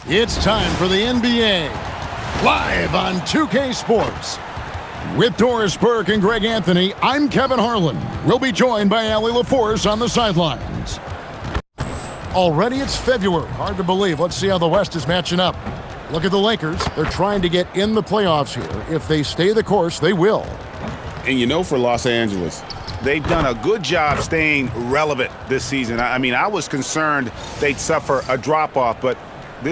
It's time for the NBA, live on 2K Sports. With Doris Burke and Greg Anthony, I'm Kevin Harlan. We'll be joined by Allie LaForce on the sidelines. Already it's February. Hard to believe. Let's see how the West is matching up. Look at the Lakers. They're trying to get in the playoffs here. If they stay the course, they will. And you know, for Los Angeles, they've done a good job staying relevant this season. I mean, I was concerned they'd suffer a drop-off, but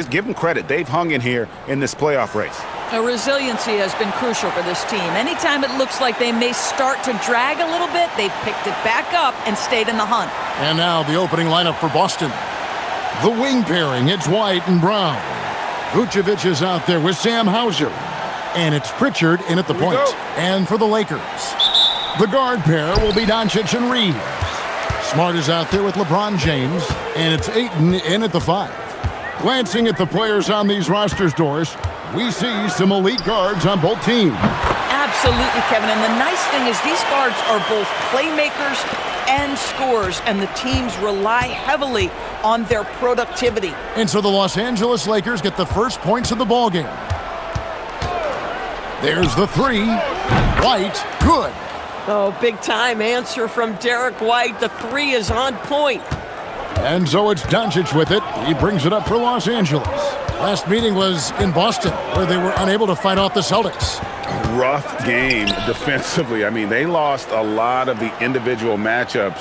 give them credit. They've hung in here in this playoff race. Resiliency has been crucial for this team. Anytime it looks like they may start to drag a little bit, they've picked it back up and stayed in the hunt. And now the opening lineup for Boston. The wing pairing, it's White and Brown. Vucevic is out there with Sam Hauser. And it's Pritchard in at the point. And for the Lakers, the guard pair will be Doncic and Reeves. Smart is out there with LeBron James. And it's Ayton in at the 5. Glancing at the players on these rosters, Doris, we see some elite guards on both teams. Absolutely, Kevin. And the nice thing is these guards are both playmakers and scorers, and the teams rely heavily on their productivity. And so the Los Angeles Lakers get the first points of the ballgame. There's the 3. White, good. Oh, big-time answer from Derek White. The 3 is on point. And so it's Doncic with it. He brings it up for Los Angeles. Last meeting was in Boston, where they were unable to fight off the Celtics. Rough game defensively. I mean, they lost a lot of the individual matchups,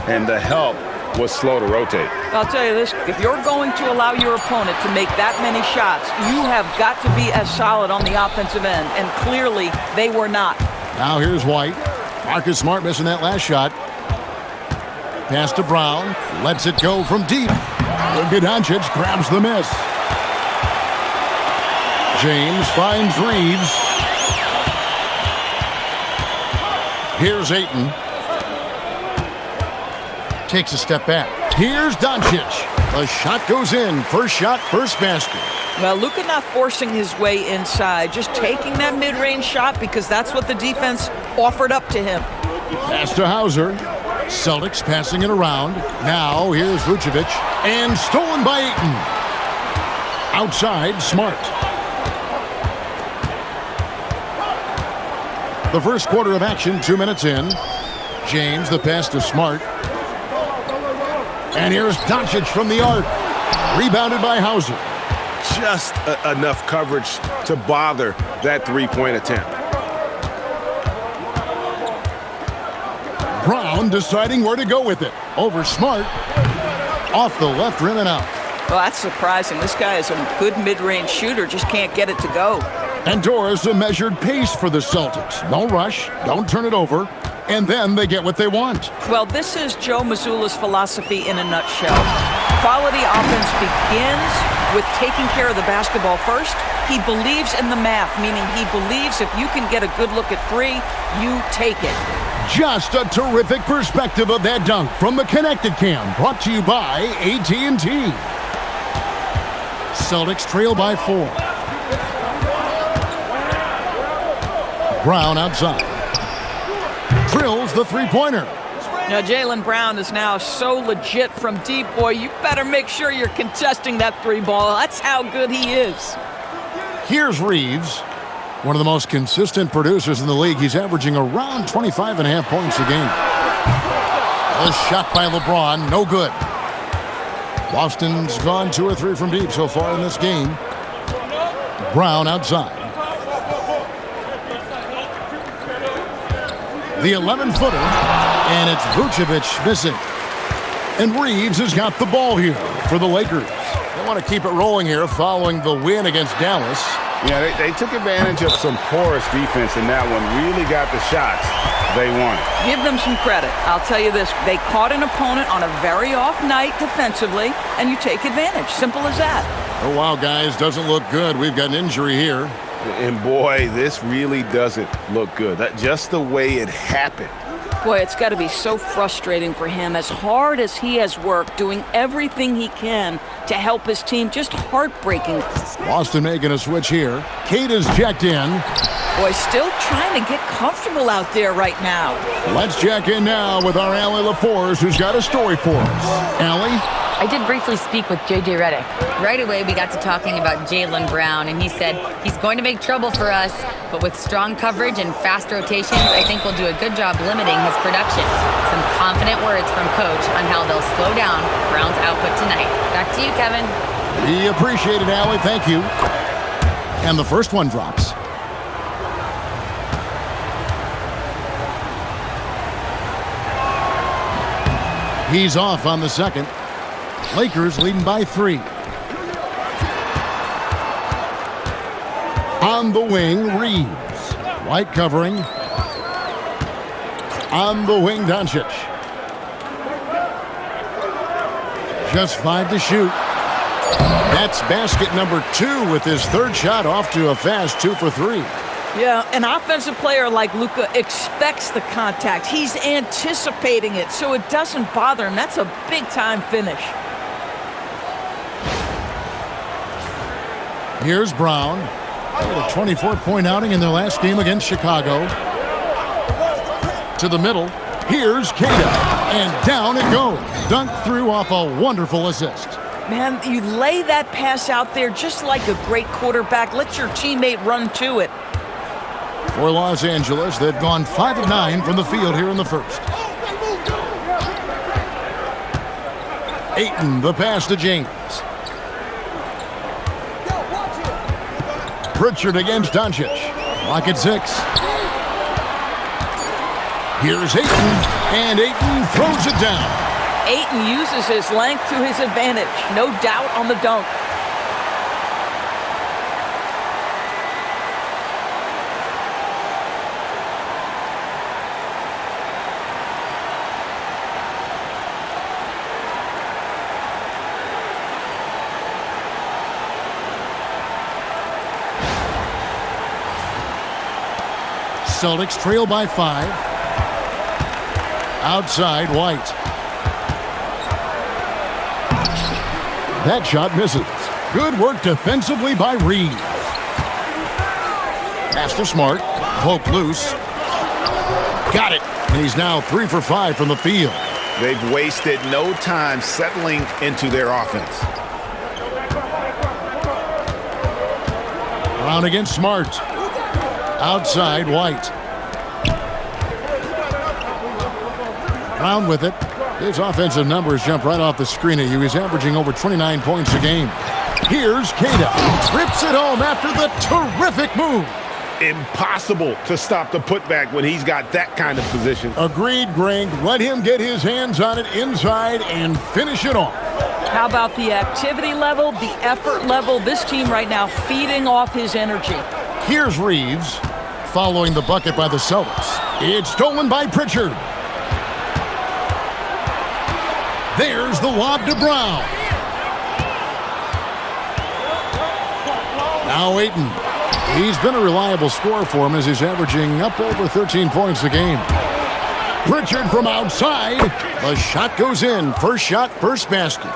and the help was slow to rotate. I'll tell you this, if you're going to allow your opponent to make that many shots, you have got to be as solid on the offensive end, and clearly they were not. Now here's White. Marcus Smart missing that last shot. Pass to Brown, lets it go from deep. Luka Doncic grabs the miss. James finds Reeves. Here's Ayton. Takes a step back. Here's Doncic. The shot goes in. First shot, first basket. Well, Luka not forcing his way inside, just taking that mid-range shot because that's what the defense offered up to him. Pass to Hauser. Celtics passing it around. Now here's Vucevic. And stolen by Ayton. Outside, Smart. The first quarter of action, 2 minutes in. James, the pass to Smart. And here's Doncic from the arc. Rebounded by Hauser. Just enough coverage to bother that three-point attempt. Brown deciding where to go with it. Over Smart. Off the left rim and out. Well, that's surprising. This guy is a good mid-range shooter, just can't get it to go. And Doris, a measured pace for the Celtics. No rush, don't turn it over, and then they get what they want. Well, this is Joe Mazzulla's philosophy in a nutshell. Quality offense begins with taking care of the basketball first. He believes in the math, meaning he believes if you can get a good look at 3, you take it. Just a terrific perspective of that dunk from the Connected Cam, brought to you by AT&T. Celtics trail by 4. Brown outside. Drills the three-pointer. Now, Jaylen Brown is now so legit from deep, boy. You better make sure you're contesting that 3 ball. That's how good he is. Here's Reeves, one of the most consistent producers in the league. He's averaging around 25.5 points a game. A shot by LeBron, no good. Boston's gone 2 or 3 from deep so far in this game. Brown outside. The 11-footer, and it's Vucevic missing. And Reeves has got the ball here for the Lakers. They want to keep it rolling here following the win against Dallas. Yeah, they took advantage of some porous defense in that one. Really got the shots they wanted. Give them some credit. I'll tell you this. They caught an opponent on a very off night defensively, and you take advantage. Simple as that. Oh, wow, guys. Doesn't look good. We've got an injury here. And, boy, this really doesn't look good. That just the way it happened. Boy, it's got to be so frustrating for him. As hard as he has worked, doing everything he can to help his team, just heartbreaking. Boston making a switch here. Kate is checked in. Boy, still trying to get comfortable out there right now. Let's check in now with our Allie LaForce, who's got a story for us. Allie? I did briefly speak with J.J. Redick. Right away, we got to talking about Jaylen Brown, and he said he's going to make trouble for us, but with strong coverage and fast rotations, I think we'll do a good job limiting his production. Some confident words from Coach on how they'll slow down Brown's output tonight. Back to you, Kevin. We appreciate it, Allie. Thank you. And the first one drops. He's off on the second. Lakers leading by 3. On the wing, Reeves. White covering. On the wing, Doncic. Just 5 to shoot. That's basket number 2 with his third shot off to a fast 2 for 3. Yeah, an offensive player like Luka expects the contact. He's anticipating it, so it doesn't bother him. That's a big-time finish. Here's Brown. They had a 24-point outing in their last game against Chicago. To the middle. Here's Queta. And down it goes. Dunked through off a wonderful assist. Man, you lay that pass out there just like a great quarterback. Let your teammate run to it. For Los Angeles, they've gone 5 of 9 from the field here in the first. Ayton, the pass to James. Pritchard against Doncic. Lock at 6. Here's Ayton, and Ayton throws it down. Ayton uses his length to his advantage. No doubt on the dunk. Celtics trail by 5. Outside, White. That shot misses. Good work defensively by Reeves. Pass to Smart. Poke loose. Got it. And he's now 3 for 5 from the field. They've wasted no time settling into their offense. Brown against Smart. Outside, White. Brown with it. His offensive numbers jump right off the screen at you. He's averaging over 29 points a game. Here's Queta. Rips it home after the terrific move. Impossible to stop the putback when he's got that kind of position. Agreed, Greg. Let him get his hands on it inside and finish it off. How about the activity level, the effort level? This team right now feeding off his energy. Here's Reeves following the bucket by the Celtics. It's stolen by Pritchard. There's the lob to Brown. Now Ayton. He's been a reliable scorer for him as he's averaging up over 13 points a game. Pritchard from outside. The shot goes in. First shot, first basket.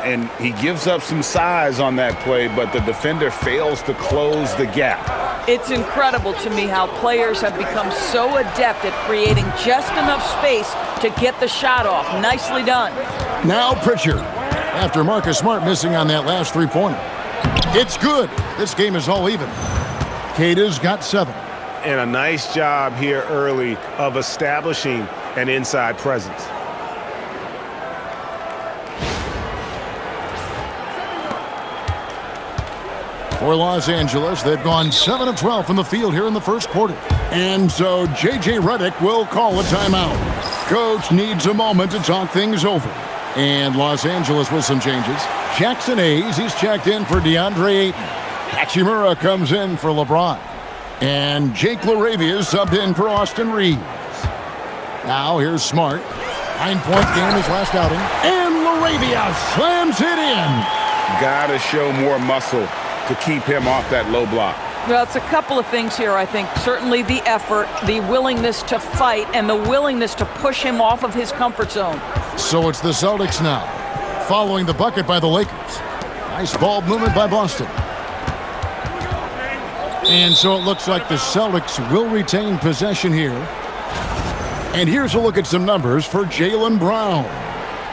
And he gives up some size on that play, but the defender fails to close the gap. It's incredible to me how players have become so adept at creating just enough space to get the shot off. Nicely done. Now Pritchard, after Marcus Smart missing on that last three-pointer. It's good. This game is all even. Queta's got 7. And a nice job here early of establishing an inside presence. For Los Angeles, they've gone 7 of 12 from the field here in the first quarter. And so J.J. Redick will call a timeout. Coach needs a moment to talk things over. And Los Angeles with some changes. Jackson Hayes, he's checked in for DeAndre Ayton. Hachimura comes in for LeBron. And Jake LaRavia subbed in for Austin Reeves. Now here's Smart. 9-point game his last outing. And LaRavia slams it in. Gotta show more muscle to keep him off that low block. Well, it's a couple of things here, I think. Certainly the effort, the willingness to fight, and the willingness to push him off of his comfort zone. So it's the Celtics now, following the bucket by the Lakers. Nice ball movement by Boston. And so it looks like the Celtics will retain possession here. And here's a look at some numbers for Jaylen Brown.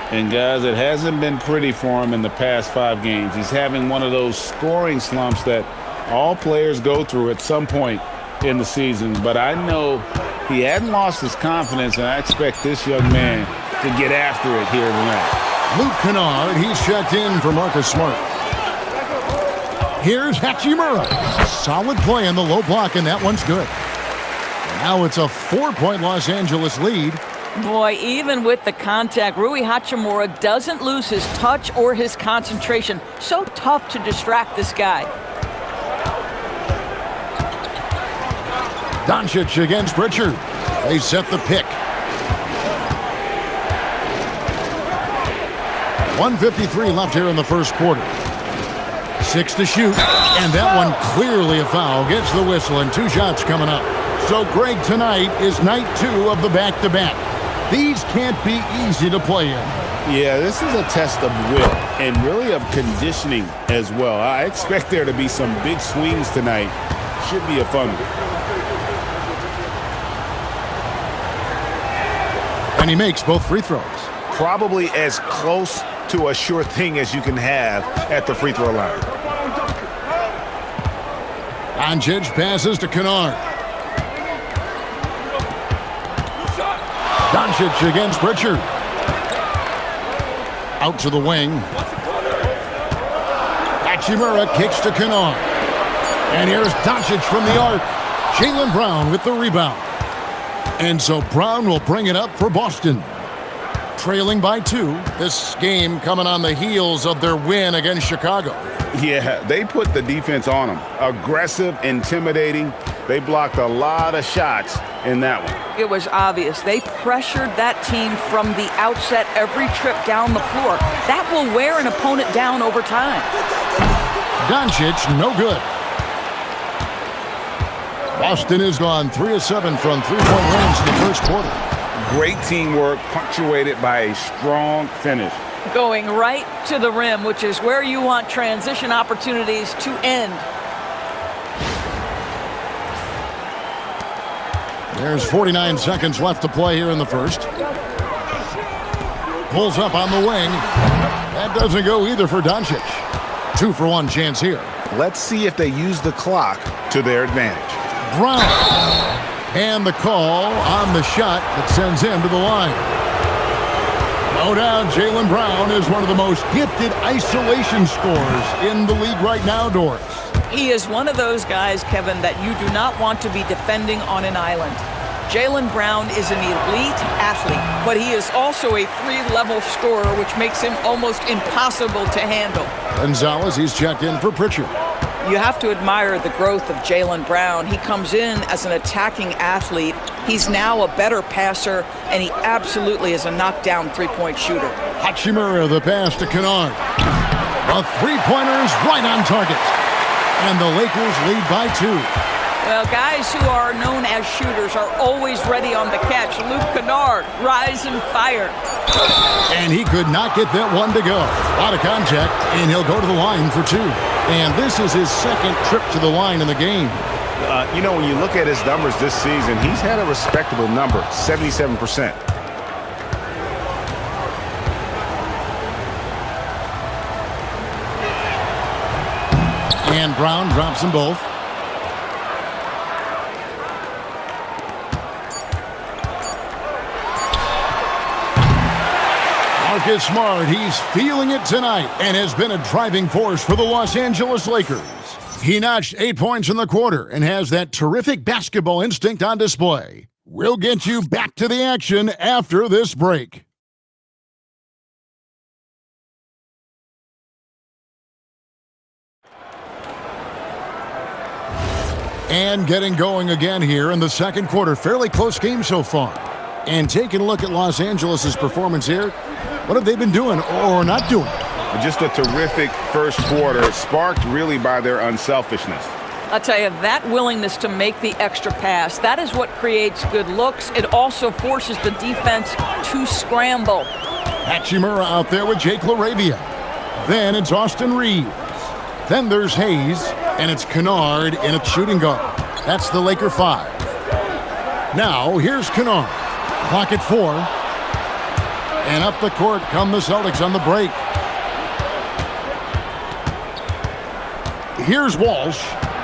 And, guys, it hasn't been pretty for him in the past 5 games. He's having one of those scoring slumps that all players go through at some point in the season. But I know he hadn't lost his confidence, and I expect this young man to get after it here tonight. Luke Kennard, he's checked in for Marcus Smart. Here's Hachimura. Solid play in the low block, and that one's good. And now it's a 4-point Los Angeles lead. Boy, even with the contact, Rui Hachimura doesn't lose his touch or his concentration. So tough to distract this guy. Doncic against Pritchard. They set the pick. 1:53 left here in the first quarter. 6 to shoot, and that one clearly a foul. Gets the whistle, and 2 shots coming up. So, Greg, tonight is night 2 of the back-to-back. These can't be easy to play in. Yeah, this is a test of will and really of conditioning as well. I expect there to be some big swings tonight. Should be a fun one. And he makes both free throws. Probably as close to a sure thing as you can have at the free throw line. Doncic passes to Kennard. Doncic against Pritchard. Out to the wing. Hachimura kicks to Kennard. And here's Doncic from the arc. Jaylen Brown with the rebound. And so Brown will bring it up for Boston. Trailing by 2. This game coming on the heels of their win against Chicago. Yeah, they put the defense on them. Aggressive, intimidating. They blocked a lot of shots in that one. It was obvious. They pressured that team from the outset every trip down the floor. That will wear an opponent down over time. Doncic, no good. Boston has gone 3 of 7 from 3-point range in the first quarter. Great teamwork, punctuated by a strong finish. Going right to the rim, which is where you want transition opportunities to end. There's 49 seconds left to play here in the first. Pulls up on the wing. That doesn't go either for Doncic. 2-for-1 chance here. Let's see if they use the clock to their advantage. Brown. And the call on the shot that sends him to the line. No doubt Jaylen Brown is one of the most gifted isolation scorers in the league right now, Doris. He is one of those guys, Kevin, that you do not want to be defending on an island. Jaylen Brown is an elite athlete, but he is also a 3-level scorer, which makes him almost impossible to handle. Gonzalez, he's checked in for Pritchard. You have to admire the growth of Jaylen Brown. He comes in as an attacking athlete. He's now a better passer, and he absolutely is a knockdown 3-point shooter. Hachimura, the pass to Kennard. The 3-pointer's right on target. And the Lakers lead by 2. Well, guys who are known as shooters are always ready on the catch. Luke Kennard, rise and fire. And he could not get that one to go. Out of contact, and he'll go to the line for 2. And this is his second trip to the line in the game. You know, when you look at his numbers this season, he's had a respectable number, 77%. And Brown drops them both. Marcus Smart, he's feeling it tonight and has been a driving force for the Los Angeles Lakers. He notched 8 points in the quarter and has that terrific basketball instinct on display. We'll get you back to the action after this break. And getting going again here in the second quarter. Fairly close game so far. And taking a look at Los Angeles' performance here, what have they been doing or not doing? Just a terrific first quarter, sparked really by their unselfishness. I'll tell you, that willingness to make the extra pass, that is what creates good looks. It also forces the defense to scramble. Hachimura out there with Jake LaRavia. Then it's Austin Reeves. Then there's Hayes, and it's Kennard in a shooting guard. That's the Laker 5. Now, here's Kennard. Clock at 4. And up the court come the Celtics on the break. Here's Walsh.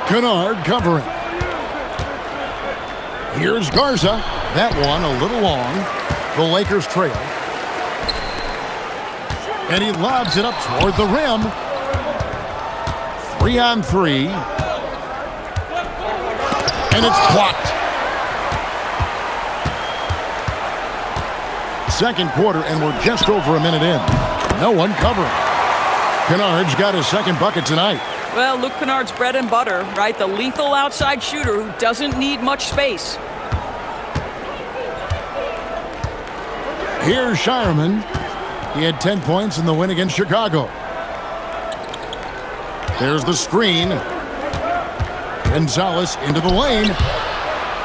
Kennard covering. Here's Garza. That one a little long. The Lakers trail. And he lobs it up toward the rim. 3-on-3. And it's blocked. Second quarter, and we're just over a minute in. No one covering. Kennard's got his second bucket tonight. Well, Luke Kennard's bread and butter, right? The lethal outside shooter who doesn't need much space. Here's Shireman. He had 10 points in the win against Chicago. There's the screen. Gonzalez into the lane.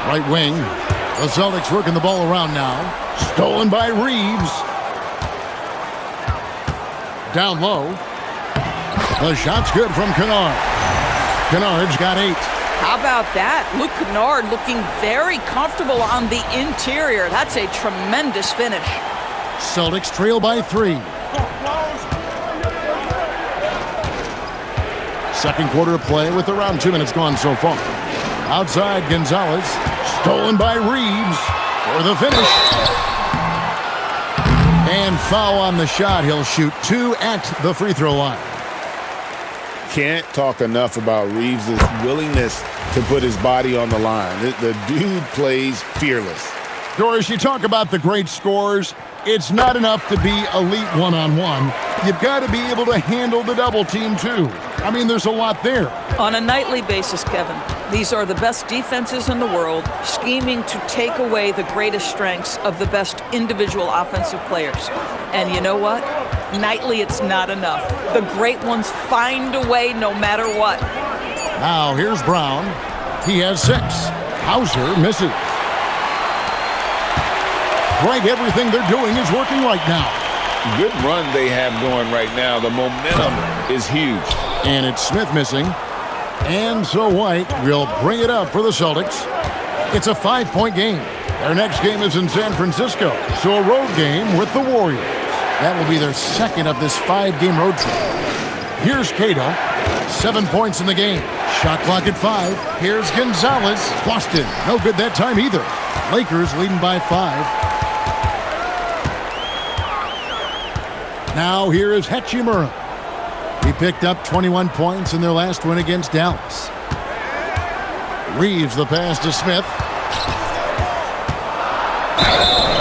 Right wing. The Celtics working the ball around now. Stolen by Reeves. Down low. The shot's good from Kennard. Kennard's got 8. How about that? Luke Kennard looking very comfortable on the interior. That's a tremendous finish. Celtics trail by 3. Second quarter of play with around 2 minutes gone so far. Outside, Gonzalez. Stolen by Reeves for the finish. And foul on the shot. He'll shoot 2 at the free throw line. Can't talk enough about Reeves' willingness to put his body on the line. The dude plays fearless. Doris, you talk about the great scores. It's not enough to be elite one-on-one. You've got to be able to handle the double team, too. I mean, there's a lot there. On a nightly basis, Kevin, these are the best defenses in the world, scheming to take away the greatest strengths of the best individual offensive players. And you know what? Nightly, it's not enough. The great ones find a way no matter what. Now, here's Brown. He has 6. Hauser misses. Greg, everything they're doing is working right now. Good run they have going right now. The momentum is huge. And it's Smith missing. And so White will bring it up for the Celtics. It's a 5-point game. Their next game is in San Francisco, so a road game with the Warriors. That will be their second of this 5-game road trip. Here's Cato. 7 points in the game. Shot clock at 5. Here's Gonzalez. Boston. No good that time either. Lakers leading by 5. Now here is Hachimura. He picked up 21 points in their last win against Dallas. Reeves the pass to Smith.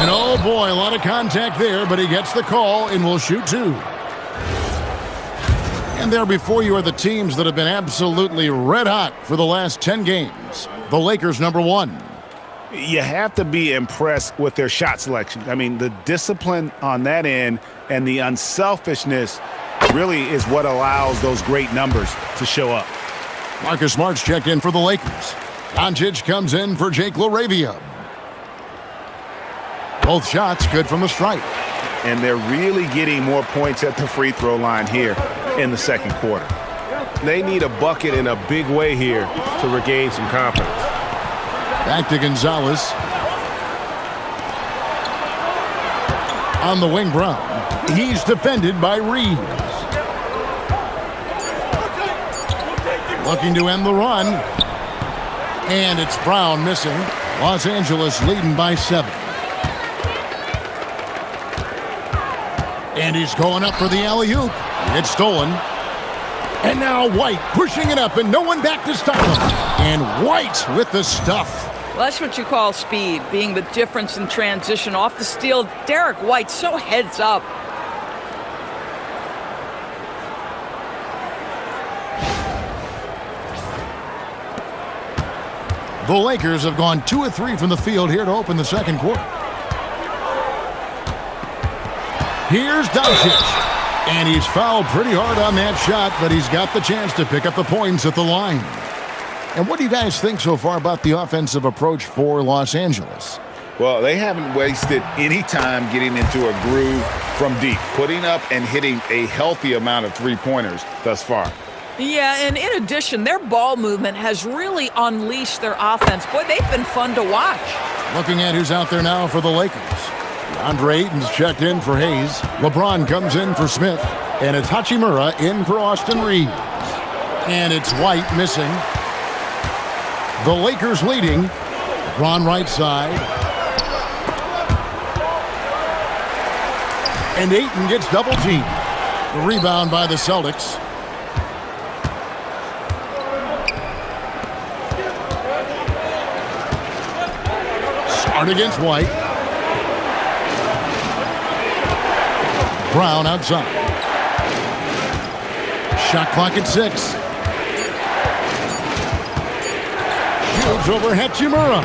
And oh boy, a lot of contact there, but he gets the call and will shoot 2. And there before you are the teams that have been absolutely red hot for the last 10 games. The Lakers number 1. You have to be impressed with their shot selection. I mean, the discipline on that end and the unselfishness really is what allows those great numbers to show up. Marcus Smart's checked in for the Lakers. Doncic comes in for Jake LaRavia. Both shots good from the stripe. And they're really getting more points at the free throw line here in the second quarter. They need a bucket in a big way here to regain some confidence. Back to Gonzalez. On the wing, Brown. He's defended by Reeves. Looking to end the run. And it's Brown missing. Los Angeles leading by 7. And he's going up for the alley-oop. It's stolen. And now White pushing it up and no one back to stop him. And White with the stuff. Well, that's what you call speed, being the difference in transition. Off the steal, Derek White so heads up. The Lakers have gone 2 of 3 from the field here to open the second quarter. Here's Doncic. And he's fouled pretty hard on that shot, but he's got the chance to pick up the points at the line. And what do you guys think so far about the offensive approach for Los Angeles? Well, they haven't wasted any time getting into a groove from deep, putting up and hitting a healthy amount of three-pointers thus far. Yeah, and in addition, their ball movement has really unleashed their offense. Boy, they've been fun to watch. Looking at who's out there now for the Lakers. Andre Ayton's checked in for Hayes. LeBron comes in for Smith. And it's Hachimura in for Austin Reeves. And it's White missing. The Lakers leading. LeBron right side. And Ayton gets double teamed. The rebound by the Celtics. Smart against White. Brown outside. Shot clock at 6. Shoots over Hachimura.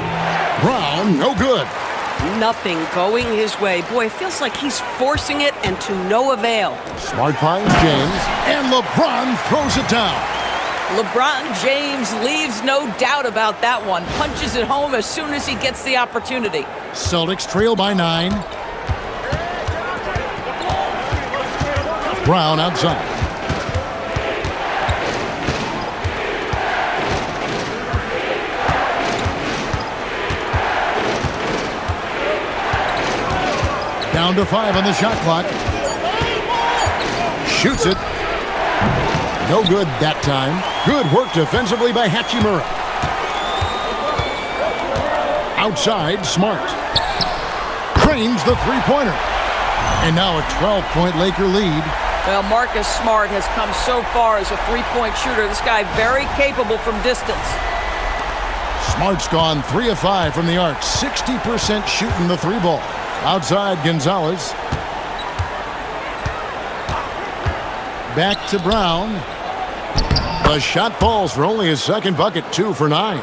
Brown, no good. Nothing going his way. Boy, it feels like he's forcing it and to no avail. Smart finds James, and LeBron throws it down. LeBron James leaves no doubt about that one. Punches it home as soon as he gets the opportunity. Celtics trail by 9. Brown outside. Down to 5 on the shot clock. Shoots it. No good that time. Good work defensively by Hachimura. Outside, Smart. Cranes the three-pointer. And now a 12-point Laker lead. Well, Marcus Smart has come so far as a three-point shooter. This guy very capable from distance. Smart's gone 3 of 5 from the arc. 60% shooting the three ball. Outside, Gonzalez. Back to Brown. The shot falls for only his second bucket, 2 for 9.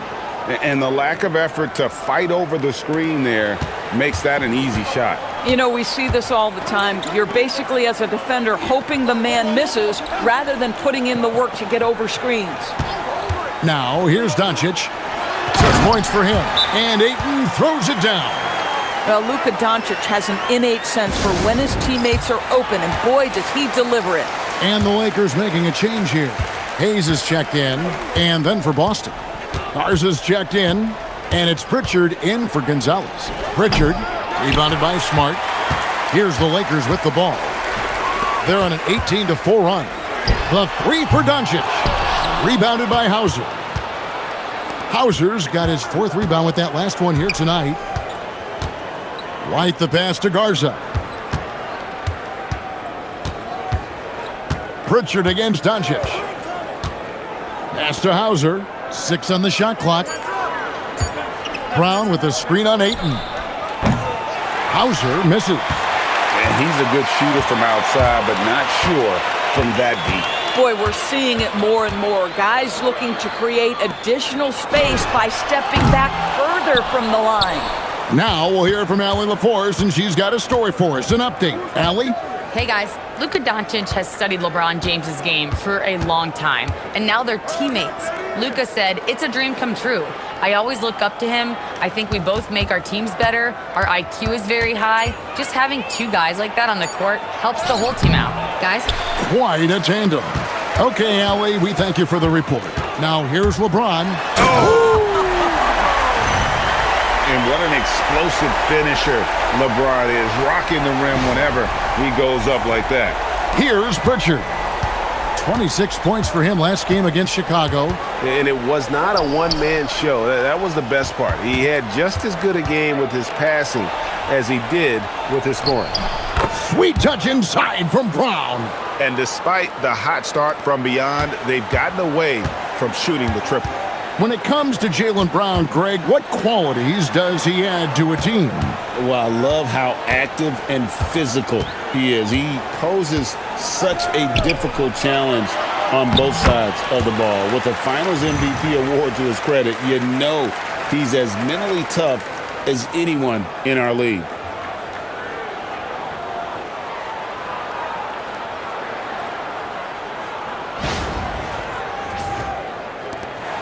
And the lack of effort to fight over the screen there makes that an easy shot. You know, we see this all the time. You're basically, as a defender, hoping the man misses rather than putting in the work to get over screens. Now, here's Doncic. 6 points for him. And Ayton throws it down. Well, Luka Doncic has an innate sense for when his teammates are open, and boy, does he deliver it. And the Lakers making a change here. Hayes is checked in, and then for Boston. Ours is checked in, and it's Pritchard in for Gonzalez. Pritchard, rebounded by Smart. Here's the Lakers with the ball. They're on an 18-4 run. The 3 for Doncic. Rebounded by Hauser. Hauser's got his 4th rebound with that last one here tonight. White the pass to Garza. Pritchard against Doncic. Pass to Hauser. 6 on the shot clock. Brown with a screen on Ayton. Hauser misses. And he's a good shooter from outside, but not sure from that deep. Boy, we're seeing it more and more. Guys looking to create additional space by stepping back further from the line. Now we'll hear from Allie LaForce, and she's got a story for us. An update. Allie? Hey guys, Luka Doncic has studied LeBron James's game for a long time, and now they're teammates. Luka said, "It's a dream come true. I always look up to him. I think we both make our teams better. Our IQ is very high. Just having 2 guys like that on the court helps the whole team out." Guys? Quite a tandem. Okay, Allie, we thank you for the report. Now here's LeBron. And what an explosive finisher LeBron is, rocking the rim whenever he goes up like that. Here's Pritchard. 26 points for him last game against Chicago. And it was not a one-man show. That was the best part. He had just as good a game with his passing as he did with his scoring. Sweet touch inside from Brown. And despite the hot start from beyond, they've gotten away from shooting the triple. When it comes to Jaylen Brown, Greg, what qualities does he add to a team? Well, I love how active and physical he is. He poses such a difficult challenge on both sides of the ball. With a Finals MVP award to his credit, you know he's as mentally tough as anyone in our league.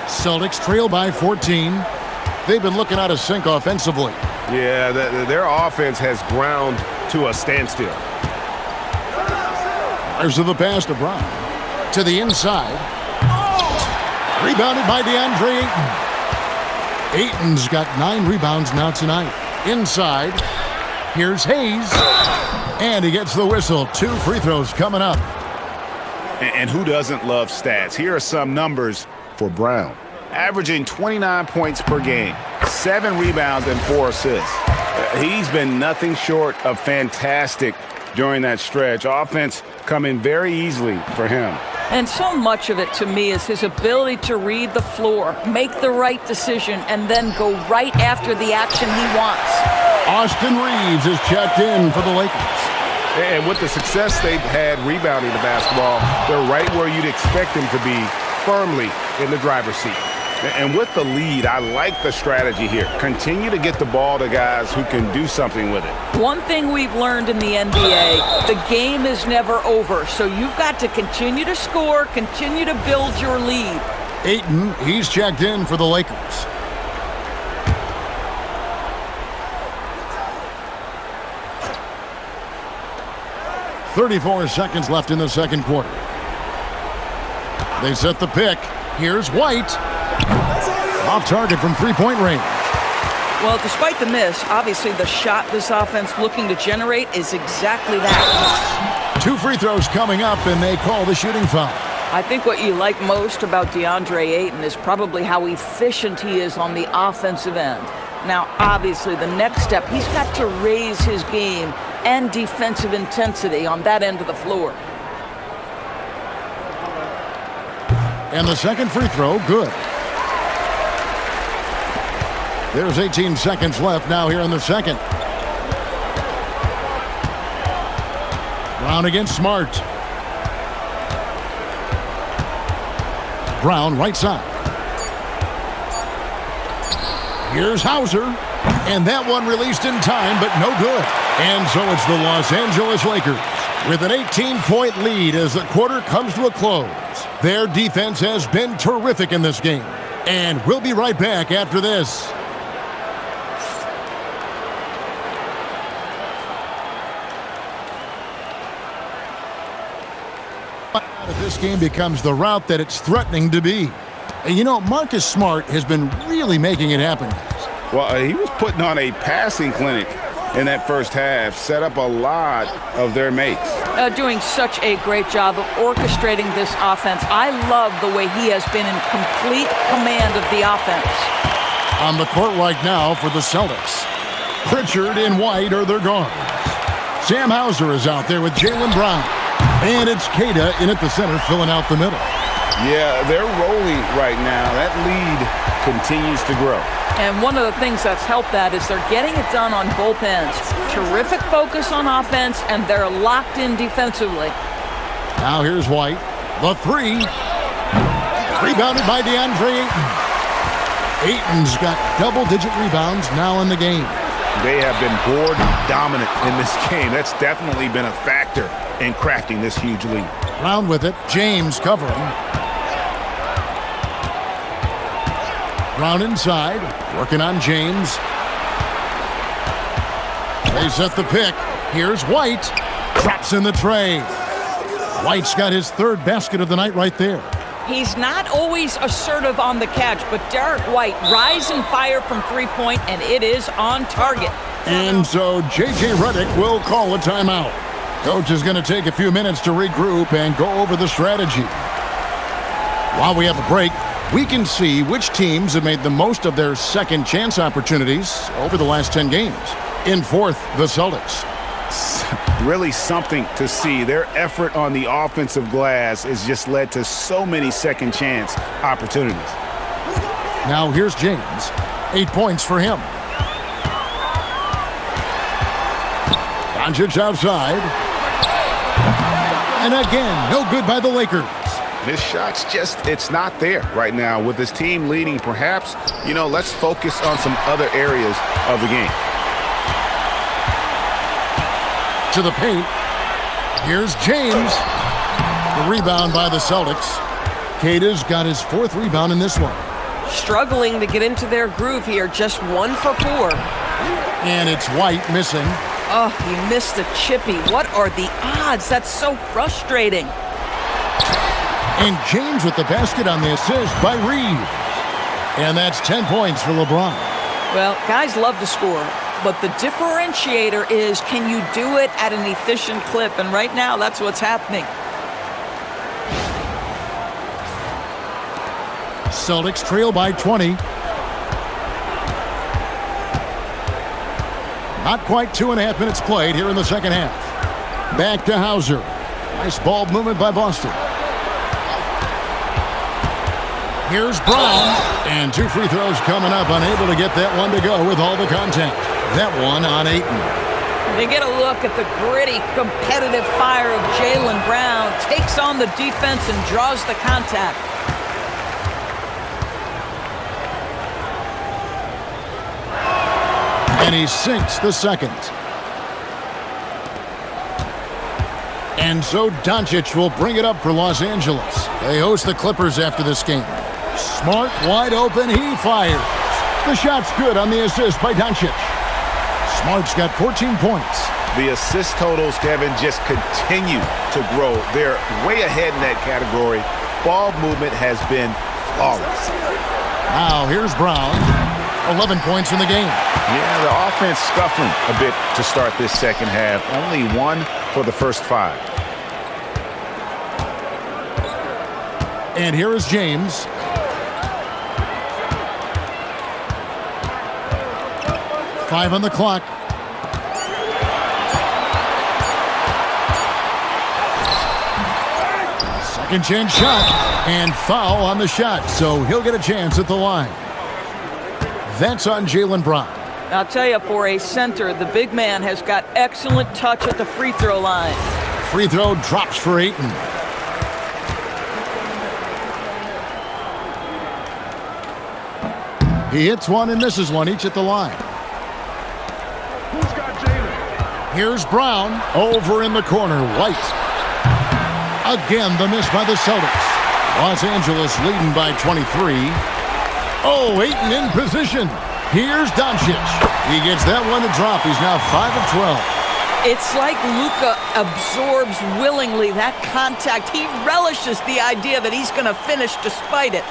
Celtics trail by 14. They've been looking out of sync offensively. Yeah, their offense has ground to a standstill. There's the pass to Brown. To the inside. Rebounded by DeAndre Ayton. Ayton's got 9 rebounds now tonight. Inside. Here's Hayes. And he gets the whistle. 2 free throws coming up. And who doesn't love stats? Here are some numbers for Brown. Averaging 29 points per game, 7 rebounds and 4 assists. He's been nothing short of fantastic during that stretch. Offense coming very easily for him. And so much of it, to me, is his ability to read the floor, make the right decision, and then go right after the action he wants. Austin Reeves is checked in for the Lakers. And with the success they've had rebounding the basketball, they're right where you'd expect them to be, firmly in the driver's seat. And with the lead, I like the strategy here. Continue to get the ball to guys who can do something with it. One thing we've learned in the NBA, the game is never over, so you've got to continue to score, continue to build your lead. Ayton, he's checked in for the Lakers. "34 seconds left in the second quarter. They set the pick. Here's White. Off target from three-point range. Well, despite the miss, obviously the shot this offense looking to generate is exactly that. 2 free throws coming up, and they call the shooting foul. I think what you like most about DeAndre Ayton is probably how efficient he is on the offensive end. Now, obviously, the next step, he's got to raise his game and defensive intensity on that end of the floor. And the second free throw, good. There's 18 seconds left now here in the second. Brown against Smart. Brown right side. Here's Hauser. And that one released in time, but no good. And so it's the Los Angeles Lakers with an 18-point lead as the quarter comes to a close. Their defense has been terrific in this game. And we'll be right back after this. This game becomes the route that it's threatening to be. And you know, Marcus Smart has been really making it happen, guys. Well, he was putting on a passing clinic in that first half, set up a lot of their mates. Doing such a great job of orchestrating this offense. I love the way he has been in complete command of the offense. On the court right now for the Celtics, Pritchard and White are their guards. Sam Hauser is out there with Jaylen Brown. And it's Queta in at the center, filling out the middle. Yeah, they're rolling right now. That lead continues to grow. And one of the things that's helped that is they're getting it done on both ends. Terrific focus on offense, and they're locked in defensively. Now here's White. The three. Rebounded by DeAndre Ayton. Ayton's got double-digit rebounds now in the game. They have been board dominant in this game. That's definitely been a factor in crafting this huge lead. Brown with it. James covering. Brown inside. Working on James. They set the pick. Here's White. Drops in the tray. White's got his third basket of the night right there. He's not always assertive on the catch, but Derek White rise and fire from three-point, and it is on target. And so J.J. Redick will call a timeout. Coach is going to take a few minutes to regroup and go over the strategy. While we have a break, we can see which teams have made the most of their second chance opportunities over the last 10 games. In fourth, the Celtics. Really something to see. Their effort on the offensive glass has just led to so many second chance opportunities. Now here's James. 8 points for him. Doncic outside. And again, no good by the Lakers. This shot's just, it's not there right now. With this team leading, perhaps, let's focus on some other areas of the game. To the paint. Here's James. The rebound by the Celtics. Queta's got his fourth rebound in this one. Struggling to get into their groove here. Just 1 for 4. And it's White missing. Oh, he missed the chippy. What are the odds? That's so frustrating. And James with the basket on the assist by Reed. And that's 10 points for LeBron. Well, guys love to score. But the differentiator is, can you do it at an efficient clip? And right now, that's what's happening. Celtics trail by 20. Not quite 2.5 minutes played here in the second half. Back to Hauser. Nice ball movement by Boston. Here's Brown. And 2 free throws coming up. Unable to get that one to go with all the contact. That one on Ayton. They get a look at the gritty, competitive fire of Jaylen Brown. Takes on the defense and draws the contact. And he sinks the second. And so Doncic will bring it up for Los Angeles. They host the Clippers after this game. Smart, wide open, he fires. The shot's good on the assist by Doncic. Smart's got 14 points. The assist totals, Kevin, just continue to grow. They're way ahead in that category. Ball movement has been flawless. Now here's Brown. 11 points in the game. Yeah, the offense scuffling a bit to start this second half. Only 1 for the first 5. And here is James. Five on the clock. Second chance shot. And foul on the shot. So he'll get a chance at the line. That's on Jaylen Brown. I'll tell you, for a center, the big man has got excellent touch at the free throw line. Free throw drops for Ayton. He hits one and misses one, each at the line. Who's got Jaylen? Here's Brown. Over in the corner, White. Again, the miss by the Celtics. Los Angeles leading by 23. Oh, Ayton in position. Here's Doncic. He gets that one to drop. He's now 5 of 12. It's like Luka absorbs willingly that contact. He relishes the idea that he's going to finish despite it.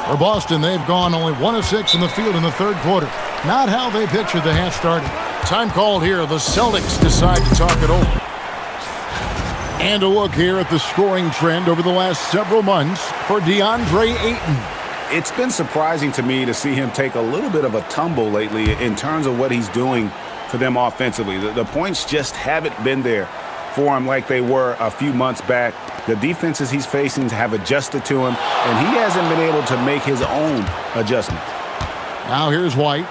For Boston, they've gone only 1 of 6 in the field in the third quarter. Not how they pictured the half starting. Time called here. The Celtics decide to talk it over. And a look here at the scoring trend over the last several months for DeAndre Ayton. It's been surprising to me to see him take a little bit of a tumble lately in terms of what he's doing for them offensively. The points just haven't been there for him like they were a few months back. The defenses he's facing have adjusted to him, and he hasn't been able to make his own adjustments. Now here's White.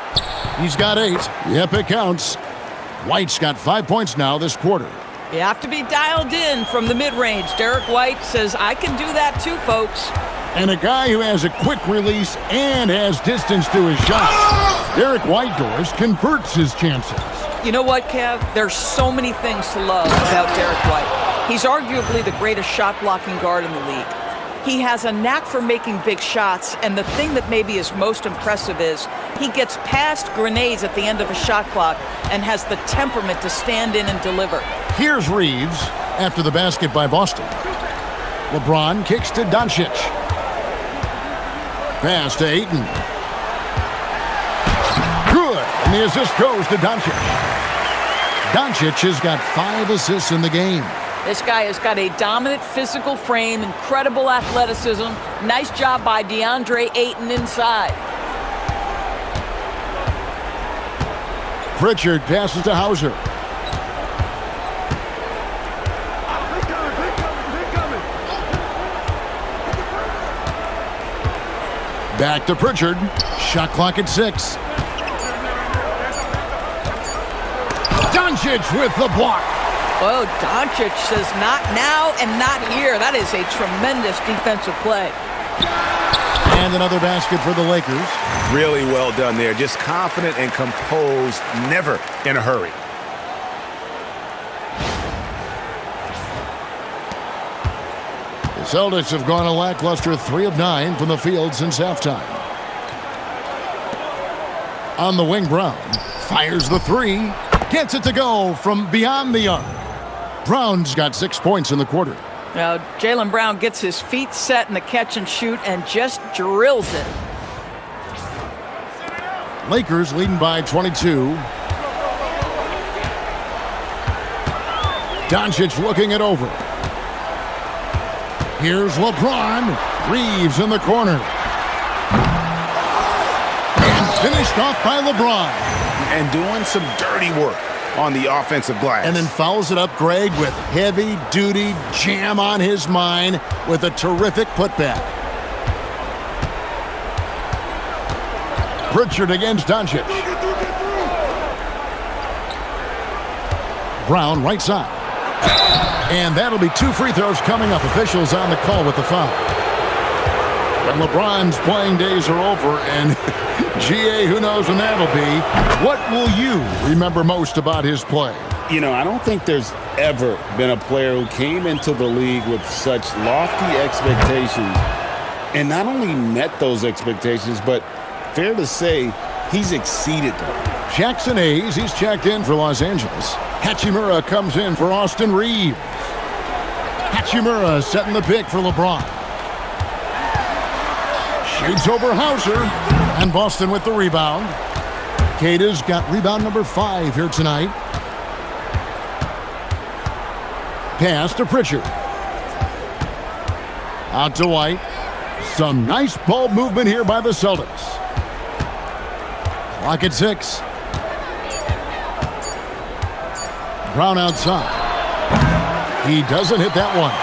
He's got 8. Yep, it counts. White's got 5 points now this quarter. You have to be dialed in from the mid-range. Derek White says, I can do that too, folks. And a guy who has a quick release and has distance to his shots. Derek White converts his chances. You know what, Kev? There's so many things to love about Derek White. He's arguably the greatest shot-blocking guard in the league. He has a knack for making big shots, and the thing that maybe is most impressive is he gets past grenades at the end of a shot clock and has the temperament to stand in and deliver. Here's Reeves after the basket by Boston. LeBron kicks to Doncic. Pass to Ayton. Good, and the assist goes to Doncic. Doncic has got 5 assists in the game. This guy has got a dominant physical frame, incredible athleticism. Nice job by DeAndre Ayton inside. Pritchard passes to Hauser. Back to Pritchard. Shot clock at 6. Doncic with the block. Oh, Doncic says not now and not here. That is a tremendous defensive play. And another basket for the Lakers. Really well done there. Just confident and composed, never in a hurry. The Celtics have gone a lackluster 3 of 9 from the field since halftime. On the wing, Brown fires the 3. Gets it to go from beyond the arc. Brown's got 6 points in the quarter. Now, Jaylen Brown gets his feet set in the catch and shoot and just drills it. Lakers leading by 22. Doncic looking it over. Here's LeBron. Reeves in the corner. And finished off by LeBron. And doing some dirty work on the offensive glass. And then follows it up, Greg, with heavy-duty jam on his mind with a terrific putback. Pritchard against Doncic. Brown right side. And that'll be 2 free throws coming up. Officials on the call with the foul. And LeBron's playing days are over, and GA, who knows when that'll be. What will you remember most about his play? You know, I don't think there's ever been a player who came into the league with such lofty expectations and not only met those expectations, but fair to say, he's exceeded them. Jackson Hayes, he's checked in for Los Angeles. Hachimura comes in for Austin Reeves. Hachimura setting the pick for LeBron. Shoots over Hauser. And Boston with the rebound. Keita's got rebound number 5 here tonight. Pass to Pritchard. Out to White. Some nice ball movement here by the Celtics. Clock at 6. Brown outside. He doesn't hit that one.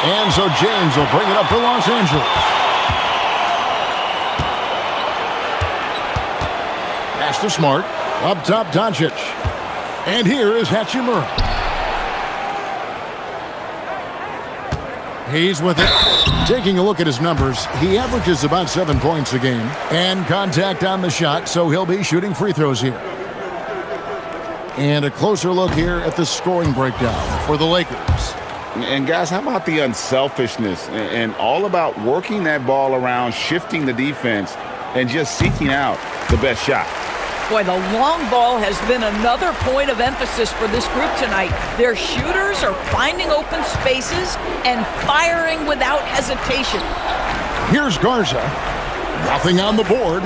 And so James will bring it up for Los Angeles. Pass to Smart. Up top, Doncic. And here is Hachimura. He's with it. Taking a look at his numbers, he averages about 7 points a game. And contact on the shot, so he'll be shooting free throws here. And a closer look here at the scoring breakdown for the Lakers. And guys, how about the unselfishness and all about working that ball around, shifting the defense, and just seeking out the best shot? Boy, the long ball has been another point of emphasis for this group tonight. Their shooters are finding open spaces and firing without hesitation. Here's Garza. Nothing on the board.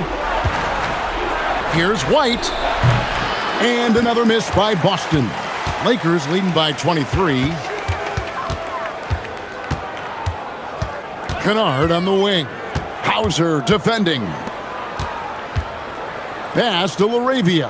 Here's White. And another miss by Boston. Lakers leading by 23. Kennard on the wing. Hauser defending. Pass to LaRavia.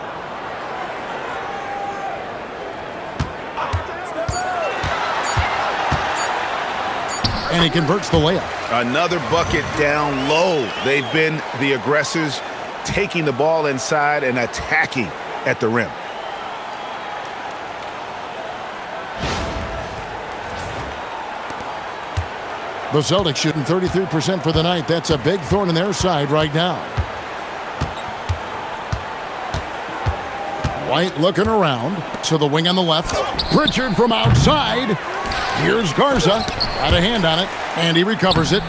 And he converts the layup. Another bucket down low. They've been the aggressors, taking the ball inside and attacking at the rim. The Celtics shooting 33% for the night. That's a big thorn in their side right now. White looking around to the wing on the left. Pritchard from outside. Here's Garza. Got a hand on it, and he recovers it.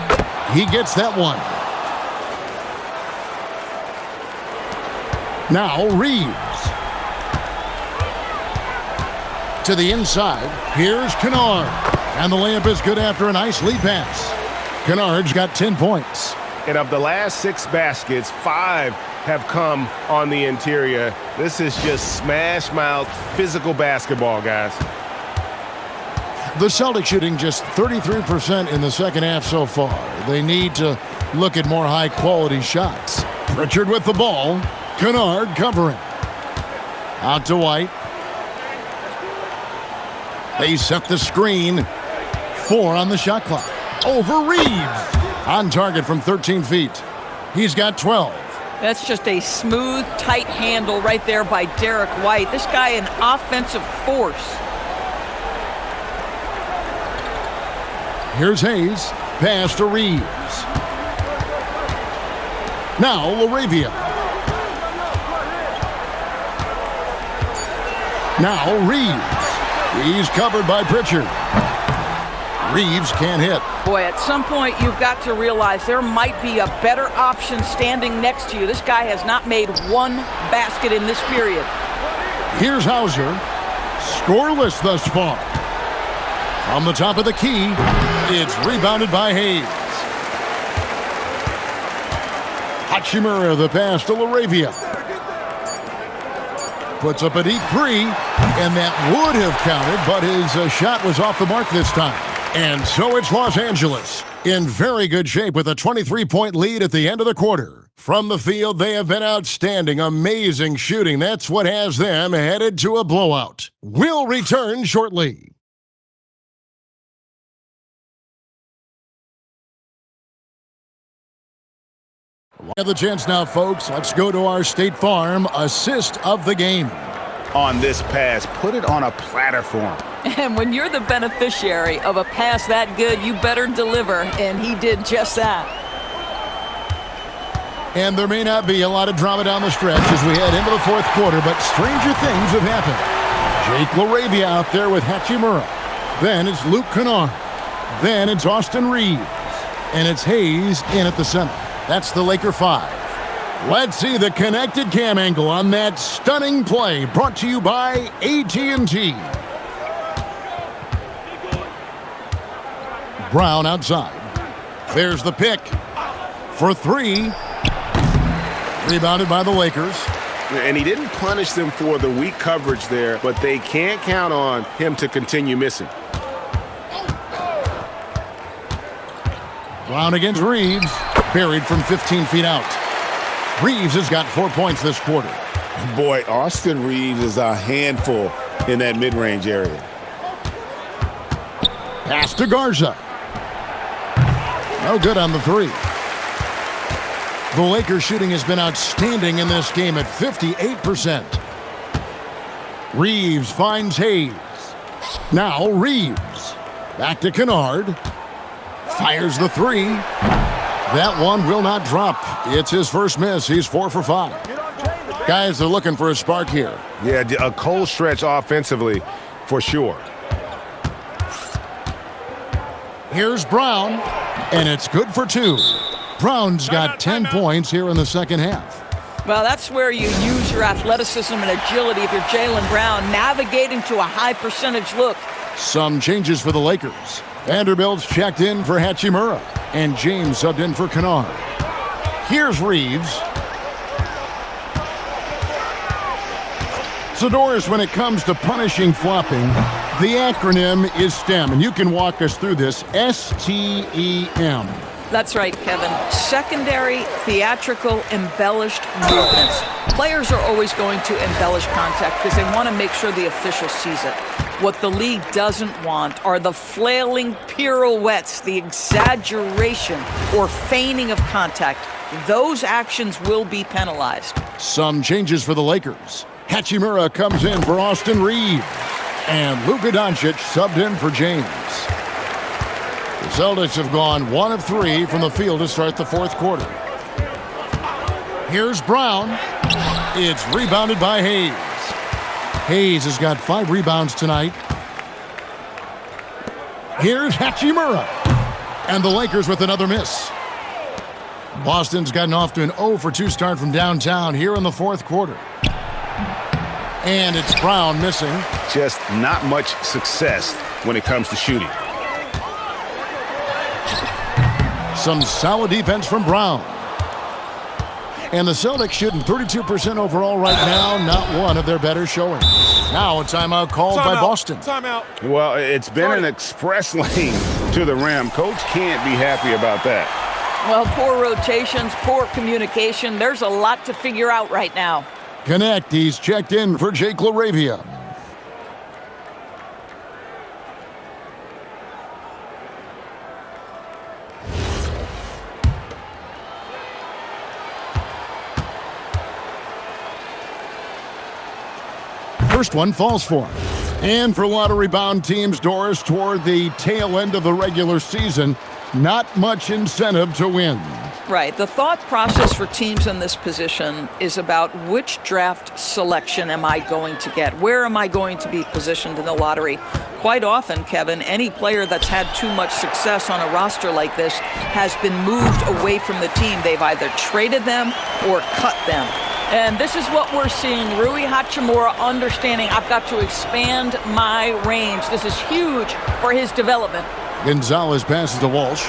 He gets that one. Now Reeves. To the inside. Here's Kennard. And the layup is good after a nice lead pass. Kennard's got 10 points. And of the last 6 baskets, 5 have come on the interior. This is just smash mouth physical basketball, guys. The Celtics shooting just 33% in the second half so far. They need to look at more high-quality shots. Pritchard with the ball. Kennard covering. Out to White. They set the screen. 4 on the shot clock. Over Reeves. On target from 13 feet. He's got 12. That's just a smooth, tight handle right there by Derek White. This guy an offensive force. Here's Hayes. Pass to Reeves. Now LaRavia. Now Reeves. He's covered by Pritchard. Reeves can't hit. Boy, at some point you've got to realize there might be a better option standing next to you. This guy has not made one basket in this period. Here's Hauser. Scoreless thus far. From the top of the key, it's rebounded by Hayes. Hachimura, the pass to LaRavia. Puts up a deep three, and that would have counted, but his shot was off the mark this time. And so it's Los Angeles in very good shape with a 23-point lead at the end of the quarter. From the field, they have been outstanding, amazing shooting. That's what has them headed to a blowout. We'll return shortly. We have the chance now, folks. Let's go to our State Farm assist of the game. On this pass, put it on a platter for him. And when you're the beneficiary of a pass that good, you better deliver, and he did just that. And there may not be a lot of drama down the stretch as we head into the fourth quarter, but stranger things have happened. Jake LaRavia out there with Hachimura. Then it's Luke Kennard. Then it's Austin Reeves. And it's Hayes in at the center. That's the Laker 5. Let's see the connected cam angle on that stunning play brought to you by AT&T. Brown outside. There's the pick for three. Rebounded by the Lakers. And he didn't punish them for the weak coverage there, but they can't count on him to continue missing. Brown against Reeves. Buried from 15 feet out. Reeves has got 4 points this quarter. Boy, Austin Reeves is a handful in that mid-range area. Pass to Garza. No good on the three. The Lakers shooting has been outstanding in this game at 58%. Reeves finds Hayes. Now Reeves. Back to Kennard. Fires the three. That one will not drop. It's his first miss. He's 4 for 5. Guys, they're looking for a spark here. Yeah, a cold stretch offensively for sure. Here's Brown, and it's good for 2. Brown's got 10 points here in the second half. Well, that's where you use your athleticism and agility if you're Jaylen Brown, navigating to a high percentage look. Some changes for the Lakers. Vanderbilt's checked in for Hachimura, and James subbed in for Kennard. Here's Reeves. So, Doris, when it comes to punishing flopping, the acronym is STEM, and you can walk us through this. STEM. That's right, Kevin. Secondary, theatrical, embellished movements. Players are always going to embellish contact because they want to make sure the official sees it. What the league doesn't want are the flailing pirouettes, the exaggeration or feigning of contact. Those actions will be penalized. Some changes for the Lakers. Hachimura comes in for Austin Reeves. And Luka Doncic subbed in for James. The Celtics have gone 1 of 3 from the field to start the fourth quarter. Here's Brown. It's rebounded by Hayes. Hayes has got 5 rebounds tonight. Here's Hachimura. And the Lakers with another miss. Boston's gotten off to an 0 for 2 start from downtown here in the fourth quarter. And it's Brown missing. Just not much success when it comes to shooting. Some solid defense from Brown. And the Celtics shooting 32% overall right now, not one of their better showings. Now a timeout called by Boston. Timeout. Well, it's been an express lane to the rim. Coach can't be happy about that. Well, poor rotations, poor communication. There's a lot to figure out right now. Connect, he's checked in for Jake LaRavia. First one falls for him. And for lottery-bound teams, Doris, toward the tail end of the regular season, not much incentive to win. Right. The thought process for teams in this position is about which draft selection am I going to get? Where am I going to be positioned in the lottery? Quite often, Kevin, any player that's had too much success on a roster like this has been moved away from the team. They've either traded them or cut them. And this is what we're seeing. Rui Hachimura understanding I've got to expand my range. This is huge for his development. Gonzalez passes to Walsh.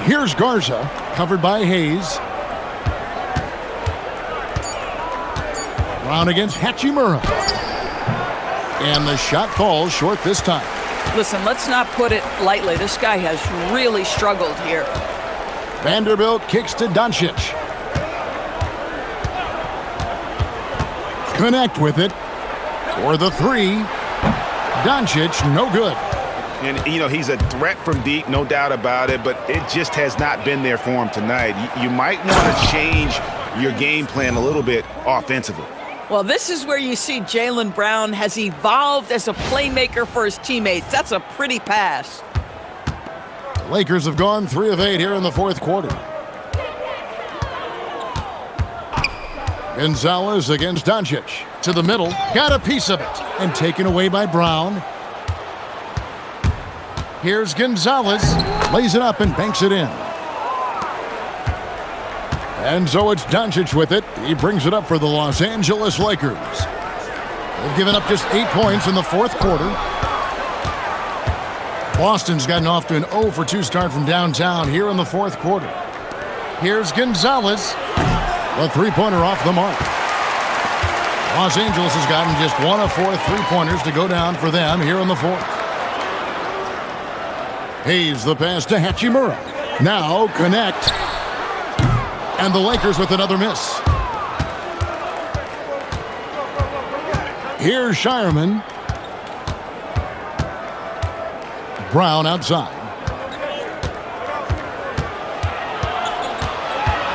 Here's Garza, covered by Hayes. Brown against Hachimura. And the shot falls short this time. Listen, let's not put it lightly. This guy has really struggled here. Vanderbilt kicks to Doncic. Connect with it. For the three. Doncic, no good. And, you know, he's a threat from deep, no doubt about it, but it just has not been there for him tonight. You might want to change your game plan a little bit offensively. Well, this is where you see Jaylen Brown has evolved as a playmaker for his teammates. That's a pretty pass. The Lakers have gone 3 of 8 here in the fourth quarter. Gonzalez against Doncic. To the middle. Got a piece of it. And taken away by Brown. Here's Gonzalez. Lays it up and banks it in. And so it's Doncic with it. He brings it up for the Los Angeles Lakers. They've given up just 8 points in the fourth quarter. Boston's gotten off to an 0 for 2 start from downtown here in the fourth quarter. Here's Gonzalez. The three-pointer off the mark. Los Angeles has gotten just 1 of 4 three-pointers to go down for them here in the fourth. Hayes the pass to Hachimura. Now connect. And the Lakers with another miss. Here's Shireman. Brown outside.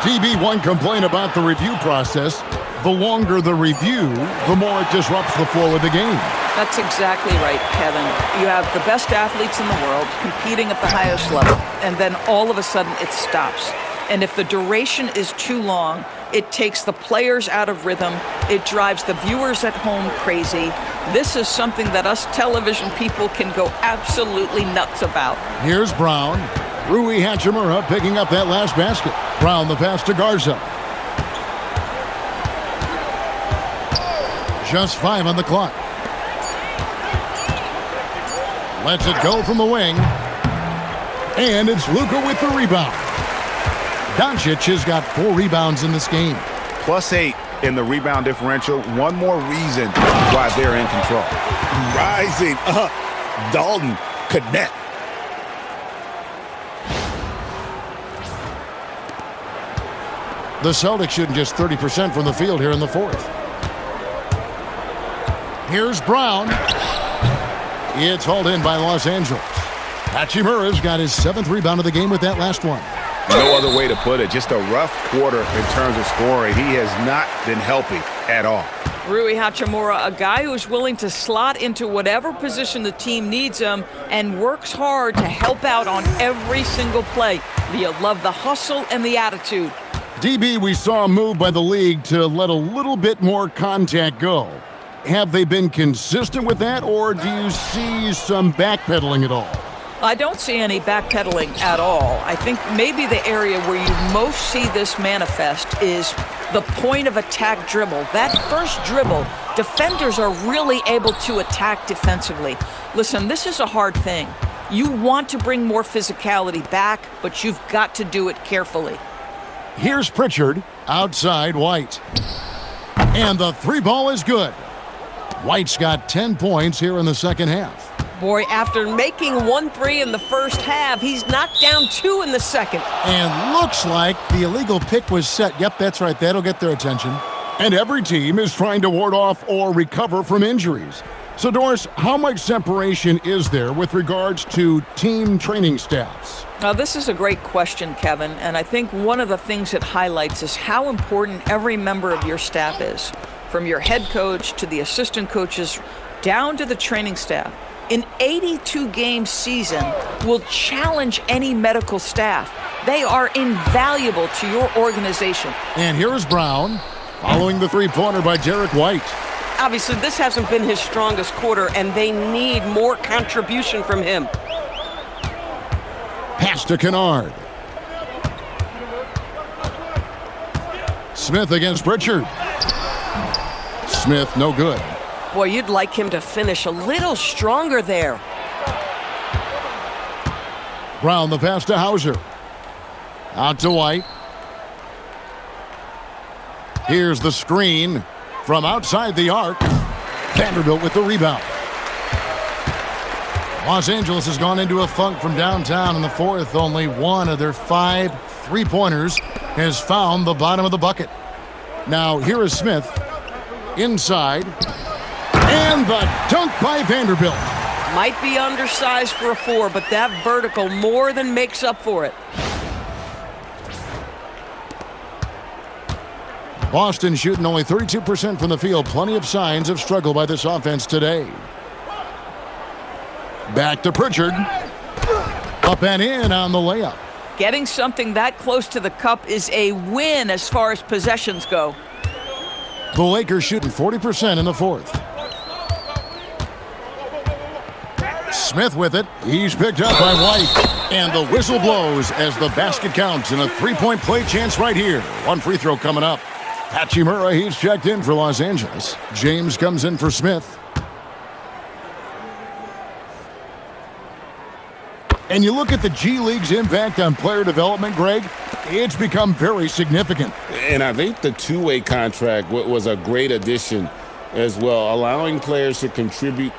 TB1 complained about the review process. The longer the review, the more it disrupts the flow of the game. That's exactly right, Kevin. You have the best athletes in the world competing at the highest level, and then all of a sudden it stops. And if the duration is too long, it takes the players out of rhythm. It drives the viewers at home crazy. This is something that us television people can go absolutely nuts about. Here's Brown. Rui Hachimura picking up that last basket. Brown the pass to Garza. Just 5 on the clock. Lets it go from the wing. And it's Luka with the rebound. Doncic has got 4 rebounds in this game. +8 in the rebound differential. One more reason why they're in control. Rising up. Dalton, connect. The Celtics shooting just 30% from the field here in the fourth. Here's Brown. It's hauled in by Los Angeles. Hachimura's got his 7th rebound of the game with that last one. No other way to put it. Just a rough quarter in terms of scoring. He has not been helping at all. Rui Hachimura, a guy who's willing to slot into whatever position the team needs him and works hard to help out on every single play. You love the hustle and the attitude. DB, we saw a move by the league to let a little bit more contact go. Have they been consistent with that, or do you see some backpedaling at all? I don't see any backpedaling at all. I think maybe the area where you most see this manifest is the point of attack dribble. That first dribble, defenders are really able to attack defensively. Listen, this is a hard thing. You want to bring more physicality back, but you've got to do it carefully. Here's Pritchard, outside White. And the 3-ball is good. White's got 10 points here in the second half. Boy, after making 1 3 in the first half, he's knocked down 2 in the second. And looks like the illegal pick was set. Yep, that's right. That'll get their attention. And every team is trying to ward off or recover from injuries. So, Doris, how much separation is there with regards to team training staffs? Now, this is a great question, Kevin, and I think one of the things it highlights is how important every member of your staff is, from your head coach to the assistant coaches down to the training staff. An 82-game season will challenge any medical staff. They are invaluable to your organization. And here is Brown, following the three-pointer by Derek White. Obviously, this hasn't been his strongest quarter, and they need more contribution from him. Pass to Kennard. Smith against Pritchard. Smith, no good. Boy, you'd like him to finish a little stronger there. Brown the pass to Hauser. Out to White. Here's the screen from outside the arc. Vanderbilt with the rebound. Los Angeles has gone into a funk from downtown in the fourth. Only one of their 5 3-pointers has found the bottom of the bucket. Now here is Smith. Inside. And the dunk by Vanderbilt. Might be undersized for a 4, but that vertical more than makes up for it. Boston shooting only 32% from the field. Plenty of signs of struggle by this offense today. Back to Pritchard. Up and in on the layup. Getting something that close to the cup is a win as far as possessions go. The Lakers shooting 40% in the fourth. Smith with it. He's picked up by White. And the whistle blows as the basket counts and a 3-point play chance right here. One free throw coming up. Hachimura, he's checked in for Los Angeles. James comes in for Smith. And you look at the G League's impact on player development, Greg, it's become very significant. And I think the two-way contract was a great addition as well, allowing players to contribute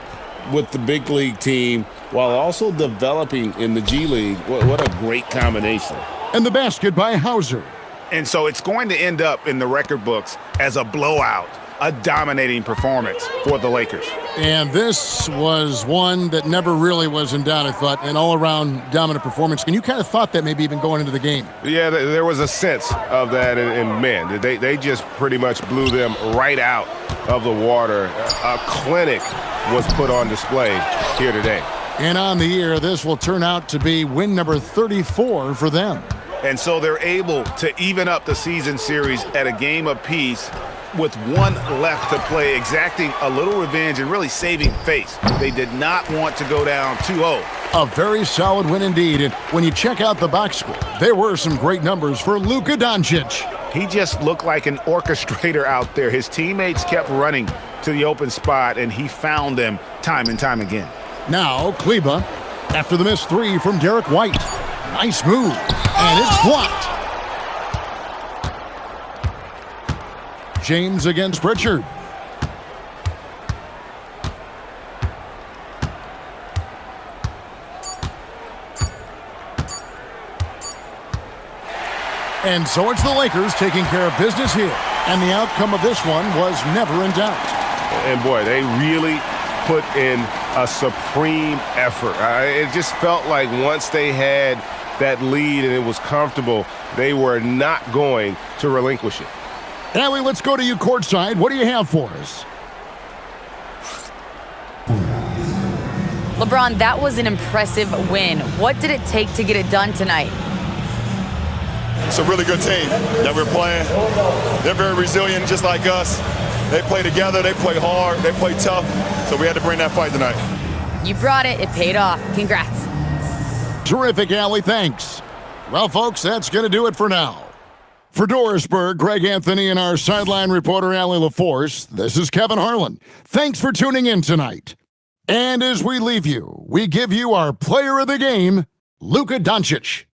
with the big league team while also developing in the G League. What a great combination. And the basket by Hauser. And so it's going to end up in the record books as a blowout, a dominating performance for the Lakers. And this was one that never really was in doubt, I thought, an all-around dominant performance. And you kind of thought that maybe even going into the game. Yeah, there was a sense of that, and man, they just pretty much blew them right out of the water. A clinic was put on display here today. And on the year, this will turn out to be win number 34 for them. And so they're able to even up the season series at a game apiece with one left to play, exacting a little revenge and really saving face. They did not want to go down 2-0. A very solid win indeed. And when you check out the box score, there were some great numbers for Luka Doncic. He just looked like an orchestrator out there. His teammates kept running to the open spot, and he found them time and time again. Now, Kleba, after the missed 3 from Derek White. Nice move, and it's blocked. James against Pritchard. And so it's the Lakers taking care of business here. And the outcome of this one was never in doubt. And boy, they really put in a supreme effort. It just felt like once they had that lead and it was comfortable, they were not going to relinquish it. Allie, let's go to you courtside. What do you have for us? LeBron, that was an impressive win. What did it take to get it done tonight? It's a really good team that we're playing. They're very resilient, just like us. They play together, they play hard, they play tough, so we had to bring that fight tonight. You brought it. It paid off. Congrats. Terrific, Allie. Thanks. Well, folks, that's going to do it for now. For Dorisburg, Greg Anthony, and our sideline reporter, Allie LaForce, this is Kevin Harlan. Thanks for tuning in tonight. And as we leave you, we give you our player of the game, Luka Doncic.